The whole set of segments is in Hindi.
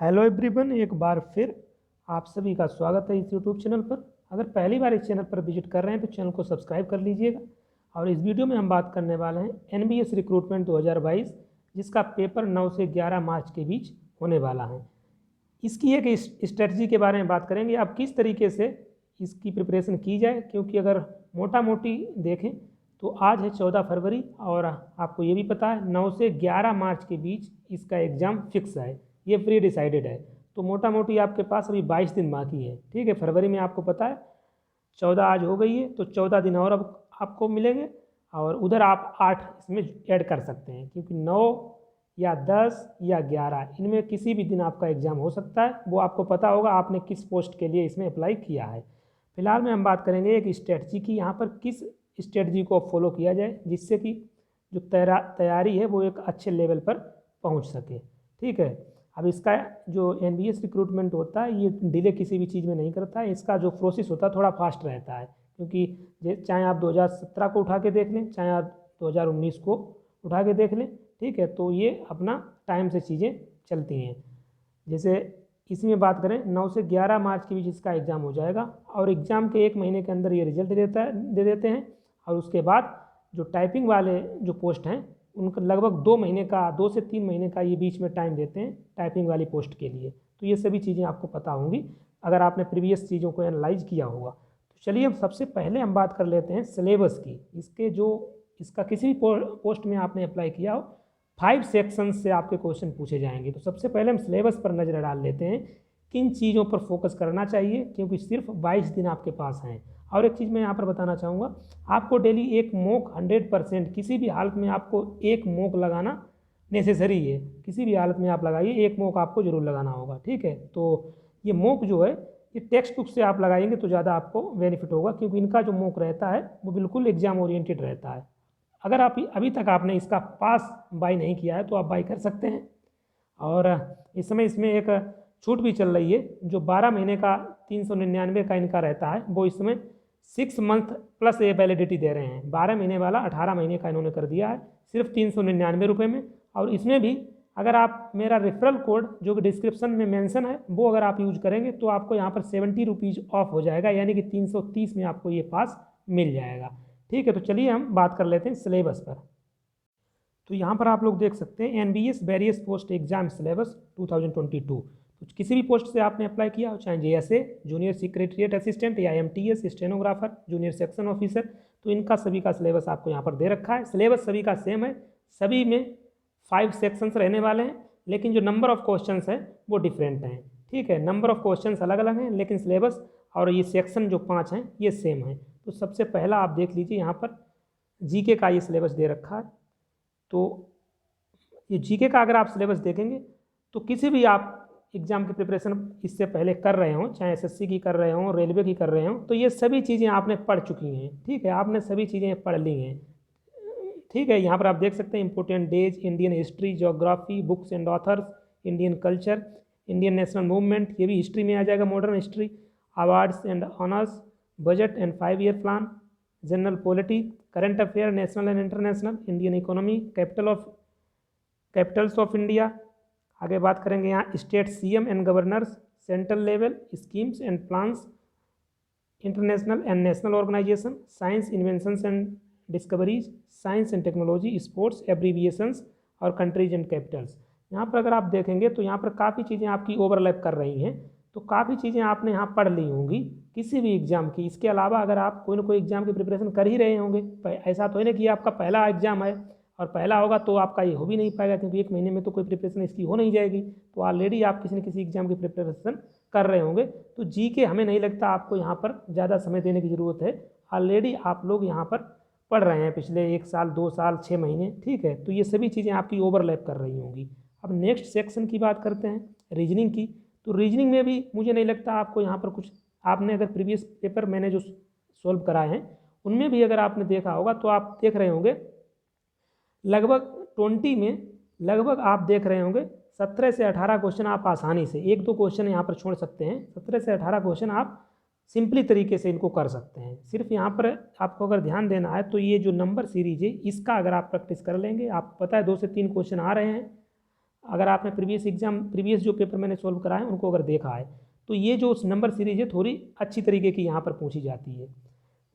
हेलो एवरीवन, एक बार फिर आप सभी का स्वागत है इस यूट्यूब चैनल पर। अगर पहली बार इस चैनल पर विजिट कर रहे हैं तो चैनल को सब्सक्राइब कर लीजिएगा। और इस वीडियो में हम बात करने वाले हैं एनबीएस रिक्रूटमेंट 2022, जिसका पेपर 9 से 11 मार्च के बीच होने वाला है। इसकी एक स्ट्रेटजी के बारे में बात करेंगे, आप किस तरीके से इसकी प्रिपरेशन की जाए। क्योंकि अगर मोटा मोटी देखें तो आज है 14 फरवरी और आपको ये भी पता है 9 से 11 मार्च के बीच इसका एग्ज़ाम फिक्स है, ये प्री डिसाइडेड है। तो मोटा मोटी आपके पास अभी 22 दिन बाकी है। ठीक है, फरवरी में आपको पता है 14 आज हो गई है, तो 14 दिन और अब आपको मिलेंगे। और उधर आप 8 इसमें ऐड कर सकते हैं, क्योंकि 9 या 10 या 11 इनमें किसी भी दिन आपका एग्ज़ाम हो सकता है। वो आपको पता होगा आपने किस पोस्ट के लिए इसमें अप्लाई किया है। फिलहाल में हम बात करेंगे एक स्ट्रेटजी की, यहाँ पर किस स्ट्रेटजी को फॉलो किया जाए जिससे कि जो तैयारी है वो एक अच्छे लेवल पर पहुँच सके। ठीक है, अब इसका जो एनबीएस रिक्रूटमेंट होता है ये डिले किसी भी चीज़ में नहीं करता है। इसका जो प्रोसेस होता है थोड़ा फास्ट रहता है, क्योंकि चाहे आप 2017 को उठा के देख लें, चाहे आप 2019 को उठा के देख लें। ठीक है, तो ये अपना टाइम से चीज़ें चलती हैं। जैसे इसमें बात करें 9 से 11 मार्च के बीच इसका एग्ज़ाम हो जाएगा और एग्ज़ाम के 1 महीने के अंदर ये रिजल्ट दे देते हैं। और उसके बाद जो टाइपिंग वाले जो पोस्ट हैं उनका लगभग 2 महीने का, 2 से 3 महीने का ये बीच में टाइम देते हैं टाइपिंग वाली पोस्ट के लिए। तो ये सभी चीज़ें आपको पता होंगी अगर आपने प्रीवियस चीज़ों को एनालाइज किया होगा। तो चलिए अब सबसे पहले हम बात कर लेते हैं सिलेबस की। इसका किसी भी पोस्ट में आपने अप्लाई किया हो 5 सेक्शन से आपके क्वेश्चन पूछे जाएंगे। तो सबसे पहले हम सिलेबस पर नज़र डाल लेते हैं, किन चीज़ों पर फोकस करना चाहिए, क्योंकि सिर्फ 22 दिन आपके पास हैं। और एक चीज़ मैं यहाँ पर बताना चाहूँगा, आपको डेली एक मॉक 100% किसी भी हालत में आपको एक मॉक लगाना नेसेसरी है। किसी भी हालत में आप लगाइए, एक मॉक आपको ज़रूर लगाना होगा। ठीक है, तो ये मॉक जो है ये टेक्स्ट बुक से आप लगाएंगे तो ज़्यादा आपको बेनिफिट होगा, क्योंकि इनका जो मॉक रहता है वो बिल्कुल एग्जाम ओरिएंटेड रहता है। अगर आप अभी तक आपने इसका पास बाई नहीं किया है तो आप बाई कर सकते हैं। और इस समय इसमें एक छूट भी चल रही है, जो 12 महीने का 399 का इनका रहता है, वो इस समय 6 मंथ प्लस ए वैलिडिटी दे रहे हैं। 12 महीने वाला 18 महीने का इन्होंने कर दिया है सिर्फ 399 रुपये में। और इसमें भी अगर आप मेरा रेफरल कोड जो कि डिस्क्रिप्शन में मेंशन है वो अगर आप यूज करेंगे तो आपको यहाँ पर 70 रुपीज़ ऑफ हो जाएगा, यानी कि 330 में आपको ये पास मिल जाएगा। ठीक है, तो चलिए हम बात कर लेते हैं सिलेबस पर। तो यहाँ पर आप लोग देख सकते हैं NBS various post exam syllabus 2022। तो किसी भी पोस्ट से आपने अप्लाई किया हो, चाहे जेएसए जूनियर सेक्रेटरीट असिस्टेंट या MTS stenographer junior section officer, तो इनका सभी का सिलेबस आपको यहाँ पर दे रखा है। सिलेबस सभी का सेम है, सभी में 5 सेक्शंस रहने वाले हैं, लेकिन जो नंबर ऑफ क्वेश्चंस हैं वो डिफरेंट हैं। ठीक है, नंबर ऑफ क्वेश्चंस अलग अलग हैं, लेकिन सिलेबस और ये सेक्शन जो 5 हैं ये सेम है। तो सबसे पहला आप देख लीजिए, यहाँ पर जीके का ये सिलेबस दे रखा है। तो ये जीके का अगर आप सिलेबस देखेंगे तो किसी भी आप एग्ज़ाम की प्रिपरेशन इससे पहले कर रहे हों, चाहे एसएससी की कर रहे हों, रेलवे की कर रहे हों, तो ये सभी चीज़ें आपने पढ़ चुकी हैं। ठीक है, आपने सभी चीज़ें पढ़ ली हैं। ठीक है, यहाँ पर आप देख सकते हैं important days, Indian history, geography, books and authors, Indian culture, Indian national movement, ये भी हिस्ट्री में आ जाएगा, modern history, awards and honours, budget and 5 year plan, general polity, current affair national and international, Indian economy, capitals of India. आगे बात करेंगे यहाँ state CM and governors, central level schemes and plans, international and national organisation, science inventions and discoveries, science and technology, sports, abbreviations और कंट्रीज एंड कैपिटल्स। यहाँ पर अगर आप देखेंगे तो यहाँ पर काफ़ी चीज़ें आपकी ओवरलैप कर रही हैं, तो काफ़ी चीज़ें आपने यहाँ पढ़ ली होंगी किसी भी एग्ज़ाम की। इसके अलावा अगर आप कोई ना कोई एग्ज़ाम की प्रिपरेशन कर ही रहे होंगे, ऐसा तो है ना कि आपका पहला एग्ज़ाम है और पहला होगा तो आपका ये हो भी नहीं पाएगा, क्योंकि 1 महीने में तो कोई प्रिपरेशन इसकी हो नहीं जाएगी। तो ऑलरेडी आप किसी न किसी एग्ज़ाम की प्रिपरेशन कर रहे होंगे। तो जीके हमें नहीं लगता आपको यहाँ पर ज़्यादा समय देने की ज़रूरत है, ऑलरेडी आप लोग यहाँ पर पढ़ रहे हैं पिछले 1 साल, 2 साल, 6 महीने। ठीक है, तो ये सभी चीज़ें आपकी ओवरलैप कर रही होंगी। अब नेक्स्ट सेक्शन की बात करते हैं, रीजनिंग की। तो रीजनिंग में भी मुझे नहीं लगता आपको यहाँ पर कुछ, आपने अगर प्रीवियस पेपर मैंने जो सॉल्व कराए हैं उनमें भी अगर आपने देखा होगा तो आप देख रहे होंगे लगभग 20 में लगभग आप देख रहे होंगे 17 से 18 क्वेश्चन आप आसानी से, 1-2 क्वेश्चन यहाँ पर छोड़ सकते हैं, 17 से 18 क्वेश्चन आप सिंपली तरीके से इनको कर सकते हैं। सिर्फ यहाँ पर आपको अगर ध्यान देना है तो ये जो नंबर सीरीज है इसका अगर आप प्रैक्टिस कर लेंगे, आपको पता है 2 से 3 क्वेश्चन आ रहे हैं अगर आपने प्रीवियस जो पेपर मैंने सॉल्व कराए उनको अगर देखा है तो ये जो नंबर सीरीज है थोड़ी अच्छी तरीके की यहाँ पर पूछी जाती है।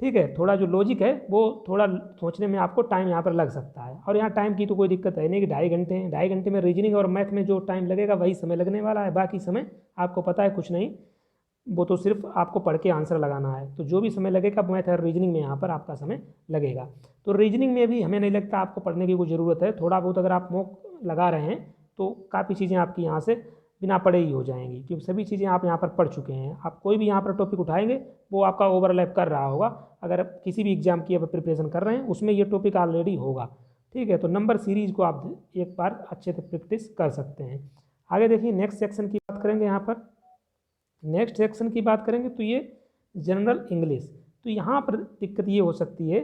ठीक है, थोड़ा जो लॉजिक है वो थोड़ा सोचने में आपको टाइम यहाँ पर लग सकता है, और यहाँ टाइम की तो कोई दिक्कत है नहीं कि 2.5 घंटे हैं। 2.5 घंटे में रीजनिंग और मैथ में जो टाइम लगेगा वही समय लगने वाला है, बाकी समय आपको पता है कुछ नहीं, वो तो सिर्फ आपको पढ़ के आंसर लगाना है। तो जो भी समय लगेगा मैथ और रीजनिंग में यहाँ पर आपका समय लगेगा। तो रीजनिंग में भी हमें नहीं लगता आपको पढ़ने की कोई ज़रूरत है, थोड़ा बहुत अगर आप मॉक लगा रहे हैं तो काफ़ी चीज़ें आपकी यहाँ से बिना पढ़े ही हो जाएंगी, क्योंकि सभी चीज़ें आप यहाँ पर पढ़ चुके हैं। आप कोई भी यहाँ पर टॉपिक उठाएंगे वो आपका ओवरलैप कर रहा होगा, अगर किसी भी एग्जाम की आप प्रिपरेशन कर रहे हैं उसमें ये टॉपिक ऑलरेडी होगा। ठीक है, तो नंबर सीरीज को आप एक बार अच्छे से प्रैक्टिस कर सकते हैं। आगे देखिए नेक्स्ट सेक्शन की बात करेंगे। यहाँ पर नेक्स्ट सेक्शन की बात करेंगे तो ये जनरल इंग्लिश। तो यहाँ पर दिक्कत ये हो सकती है,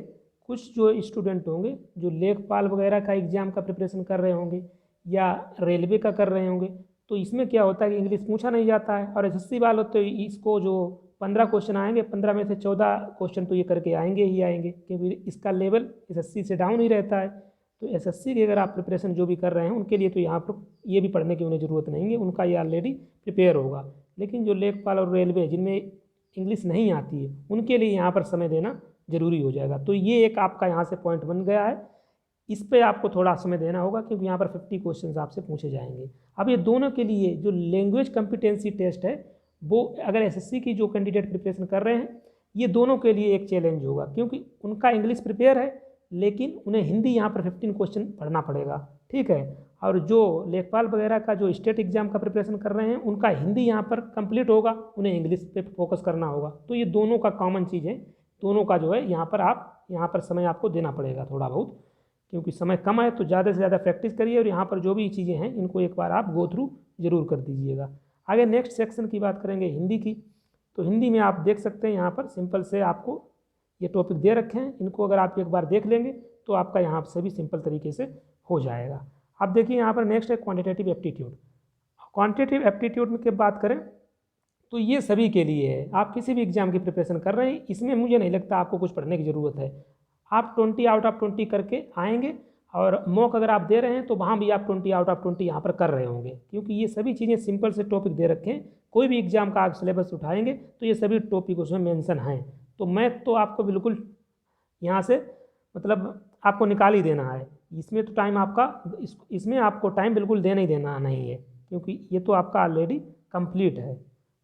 कुछ जो स्टूडेंट होंगे जो लेखपाल वगैरह का एग्ज़ाम का प्रिपरेशन कर रहे होंगे या रेलवे का कर रहे होंगे, तो इसमें क्या होता है कि इंग्लिश पूछा नहीं जाता है, और एसएससी वालों तो इसको जो 15 क्वेश्चन आएंगे 15 में से 14 क्वेश्चन तो ये करके आएंगे ही आएंगे, क्योंकि इसका लेवल एसएससी से डाउन ही रहता है। तो एसएससी की अगर आप प्रिपरेशन जो भी कर रहे हैं उनके लिए तो यहाँ पर ये भी पढ़ने की उन्हें ज़रूरत नहीं है, उनका ये ऑलरेडी प्रिपेयर होगा। लेकिन जो लेखपाल और रेलवे जिनमें इंग्लिश नहीं आती है उनके लिए यहाँ पर समय देना ज़रूरी हो जाएगा। तो ये एक आपका यहाँ से पॉइंट बन गया है, इस पे आपको थोड़ा समय देना होगा, क्योंकि यहाँ पर 50 क्वेश्चंस आपसे पूछे जाएंगे। अब ये दोनों के लिए जो लैंग्वेज कॉम्पिटेंसी टेस्ट है वो अगर एसएससी की जो कैंडिडेट प्रिपरेशन कर रहे हैं ये दोनों के लिए एक चैलेंज होगा, क्योंकि उनका इंग्लिश प्रिपेयर है लेकिन उन्हें हिंदी यहाँ पर 15 क्वेश्चन पढ़ना पड़ेगा। ठीक है, और जो लेखपाल वगैरह का जो स्टेट एग्जाम का प्रिपरेशन कर रहे हैं उनका हिंदी यहाँ पर कंप्लीट होगा, उन्हें इंग्लिश पे फोकस करना होगा। तो ये दोनों का कॉमन चीज़ है, दोनों का जो है यहाँ पर आप यहाँ पर समय आपको देना पड़ेगा थोड़ा बहुत, क्योंकि समय कम है। तो ज़्यादा से ज़्यादा प्रैक्टिस करिए और यहाँ पर जो भी चीज़ें हैं इनको एक बार आप गो थ्रू जरूर कर दीजिएगा। आगे नेक्स्ट सेक्शन की बात करेंगे हिंदी की। तो हिंदी में आप देख सकते हैं यहाँ पर सिंपल से आपको ये टॉपिक दे रखे हैं, इनको अगर आप एक बार देख लेंगे तो आपका यहाँ से भी सिंपल तरीके से हो जाएगा। अब देखिए यहाँ पर नेक्स्ट है क्वान्टिटेटिव एप्टीट्यूड। क्वान्टिटेटिव एप्टीट्यूड में की बात करें तो ये सभी के लिए है, आप किसी भी एग्जाम की प्रिपरेशन कर रहे हैं इसमें मुझे नहीं लगता आपको कुछ पढ़ने की ज़रूरत है। आप 20 आउट ऑफ 20 करके आएंगे, और मॉक अगर आप दे रहे हैं तो वहाँ भी आप 20 आउट ऑफ 20 यहाँ पर कर रहे होंगे, क्योंकि ये सभी चीज़ें सिंपल से टॉपिक दे रखे हैं। कोई भी एग्जाम का आप सिलेबस उठाएंगे तो ये सभी टॉपिक उसमें मेंशन हैं। तो मैथ तो आपको बिल्कुल यहाँ से मतलब आपको निकाल ही देना है, इसमें तो टाइम आपका इसमें आपको टाइम बिल्कुल देना ही देना नहीं है, क्योंकि ये तो आपका ऑलरेडी कंप्लीट है।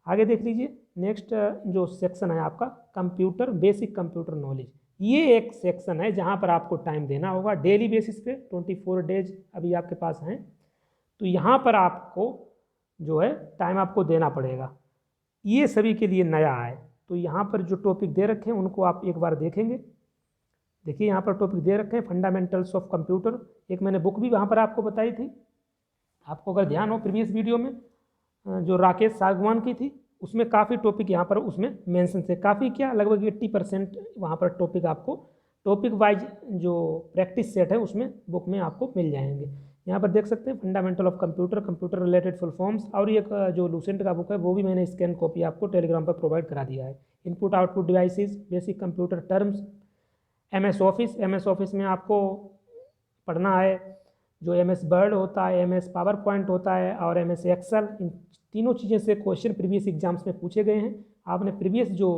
आगे देख लीजिए नेक्स्ट जो सेक्शन है आपका कंप्यूटर, बेसिक कंप्यूटर नॉलेज। ये एक सेक्शन है जहाँ पर आपको टाइम देना होगा डेली बेसिस पे, 24 डेज अभी आपके पास हैं। तो यहाँ पर आपको जो है टाइम आपको देना पड़ेगा, ये सभी के लिए नया है। तो यहाँ पर जो टॉपिक दे रखे हैं उनको आप एक बार देखेंगे। देखिए यहाँ पर टॉपिक दे रखे हैं फंडामेंटल्स ऑफ कंप्यूटर, एक मैंने बुक भी वहाँ पर आपको बताई थी। आपको अगर ध्यान हो प्रीवियस वीडियो में जो राकेश सागवान की थी उसमें काफ़ी टॉपिक यहाँ पर उसमें मेंशन थे, काफ़ी क्या लगभग 80% वहाँ पर टॉपिक आपको टॉपिक वाइज जो प्रैक्टिस सेट है उसमें बुक में आपको मिल जाएंगे। यहाँ पर देख सकते हैं fundamental of computer, computer related full forms, और एक जो लूसेंट का बुक है वो भी मैंने स्कैन कॉपी आपको टेलीग्राम पर प्रोवाइड करा दिया है। Input output devices, basic computer terms, MS office में आपको पढ़ना है जो एमएस वर्ड होता है, एमएस पावर पॉइंट होता है और एमएस एक्सेल। इन तीनों चीज़ें से क्वेश्चन प्रीवियस एग्जाम्स में पूछे गए हैं। आपने प्रीवियस जो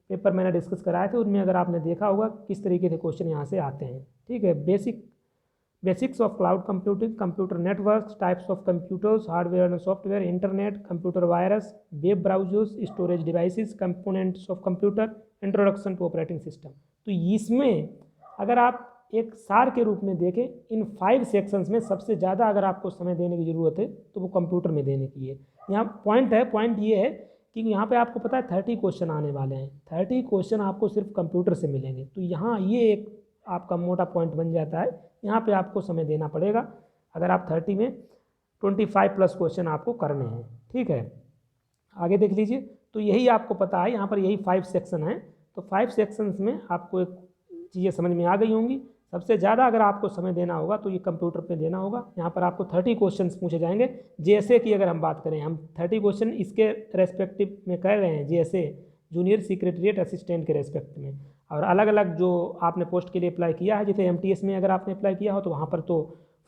पेपर मैंने डिस्कस कराए थे उनमें अगर आपने देखा होगा किस तरीके से क्वेश्चन यहाँ से आते हैं। ठीक है, basics of cloud computing, computer networks, types of computers, hardware and software, internet, computer virus, web browsers, storage devices, components of computer, introduction to operating system. तो इसमें अगर आप एक सार के रूप में देखें, इन 5 सेक्शंस में सबसे ज़्यादा अगर आपको समय देने की ज़रूरत है तो वो कंप्यूटर में देने की है। यहाँ पॉइंट ये है कि यहाँ पे आपको पता है 30 क्वेश्चन आने वाले हैं, 30 क्वेश्चन आपको सिर्फ कंप्यूटर से मिलेंगे। तो यहाँ ये एक आपका मोटा पॉइंट बन जाता है, यहाँ पे आपको समय देना पड़ेगा अगर आप 30 में 25+ क्वेश्चन आपको करने हैं। ठीक है, आगे देख लीजिए। तो यही आपको पता है यहाँ पर यही 5 सेक्शन हैं। तो 5 सेक्शंस में आपको एक चीज़ें समझ में आ गई होंगी। सबसे ज़्यादा अगर आपको समय देना होगा तो ये कंप्यूटर पे देना होगा। यहाँ पर आपको 30 क्वेश्चंस पूछे जाएंगे। जैसे कि अगर हम बात करें, हम 30 क्वेश्चन इसके रेस्पेक्टिव में कर रहे हैं, जैसे जूनियर सेक्रेटरीट असिस्टेंट के रेस्पेक्ट में, और अलग अलग जो आपने पोस्ट के लिए अप्लाई किया है, जैसे MTS में अगर आपने अप्लाई किया हो तो वहाँ पर तो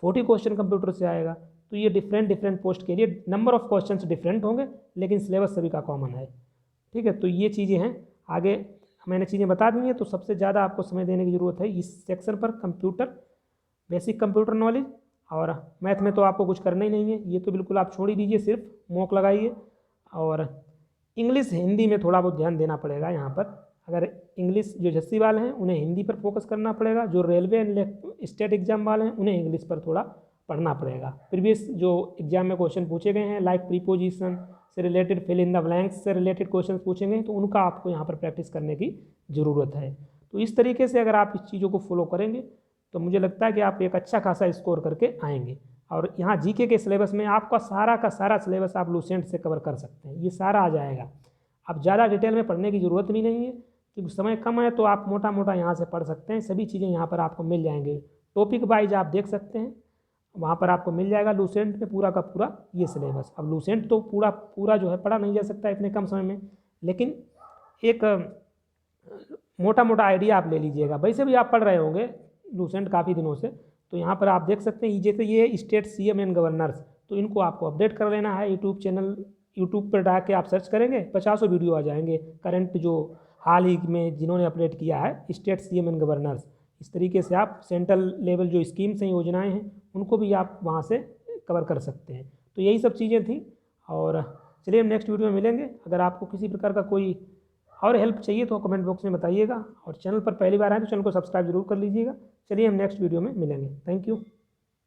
40 क्वेश्चन कंप्यूटर से आएगा। तो ये डिफरेंट डिफरेंट पोस्ट के लिए नंबर ऑफ़ क्वेश्चंस डिफरेंट होंगे, लेकिन सिलेबस सभी का कॉमन है। ठीक है, तो ये चीज़ें हैं। आगे मैंने चीज़ें बता दी हैं, तो सबसे ज़्यादा आपको समय देने की ज़रूरत है इस सेक्शन पर, कंप्यूटर, बेसिक कंप्यूटर नॉलेज। और मैथ में तो आपको कुछ करना ही नहीं है, ये तो बिल्कुल आप छोड़ ही दीजिए, सिर्फ मॉक लगाइए। और इंग्लिश हिंदी में थोड़ा बहुत ध्यान देना पड़ेगा यहाँ पर। अगर इंग्लिश जो एसएससी वाले हैं उन्हें हिंदी पर फोकस करना पड़ेगा, जो रेलवे एंड स्टेट एग्जाम वाले हैं उन्हें इंग्लिश पर थोड़ा पढ़ना पड़ेगा। प्रीवियस जो एग्जाम में क्वेश्चन पूछे गए हैं लाइक प्रीपोजिशन से related, fill in the blanks से रिलेटेड क्वेश्चन पूछे गए हैं, तो उनका आपको यहाँ पर प्रैक्टिस करने की ज़रूरत है। तो इस तरीके से अगर आप इस चीज़ों को फॉलो करेंगे तो मुझे लगता है कि आप एक अच्छा खासा स्कोर करके आएंगे। और यहाँ जीके के सिलेबस में आपका सारा का सारा सिलेबस आप लूसेंट से कवर कर सकते हैं, ये सारा आ जाएगा। अब ज़्यादा डिटेल में पढ़ने की ज़रूरत भी नहीं है, क्योंकि समय कम है, तो आप मोटा मोटा यहाँ से पढ़ सकते हैं। सभी चीज़ें यहाँ पर आपको मिल जाएंगे, टॉपिक वाइज आप देख सकते हैं, वहाँ पर आपको मिल जाएगा लूसेंट में पूरा का पूरा ये सिलेबस। अब लूसेंट तो पूरा पूरा जो है पढ़ा नहीं जा सकता इतने कम समय में, लेकिन एक मोटा मोटा आइडिया आप ले लीजिएगा। वैसे भी आप पढ़ रहे होंगे लूसेंट काफ़ी दिनों से, तो यहाँ पर आप देख सकते हैं जैसे ये स्टेट सीएम एंड गवर्नर्स, तो इनको आपको अपडेट कर लेना है। यूट्यूब चैनल, यूट्यूब पर डाल के आप सर्च करेंगे 50 वीडियो आ जाएंगे करंट, जो हाल ही में जिन्होंने अपडेट किया है स्टेट सीएम एंड गवर्नर्स। इस तरीके से आप सेंट्रल लेवल जो स्कीम्स हैं, योजनाएं हैं, उनको भी आप वहाँ से कवर कर सकते हैं। तो यही सब चीज़ें थी। और चलिए हम नेक्स्ट वीडियो में मिलेंगे। अगर आपको किसी प्रकार का कोई और हेल्प चाहिए तो कमेंट बॉक्स में बताइएगा, और चैनल पर पहली बार आए तो चैनल को सब्सक्राइब जरूर कर लीजिएगा। चलिए हम नेक्स्ट वीडियो में मिलेंगे। Thank you.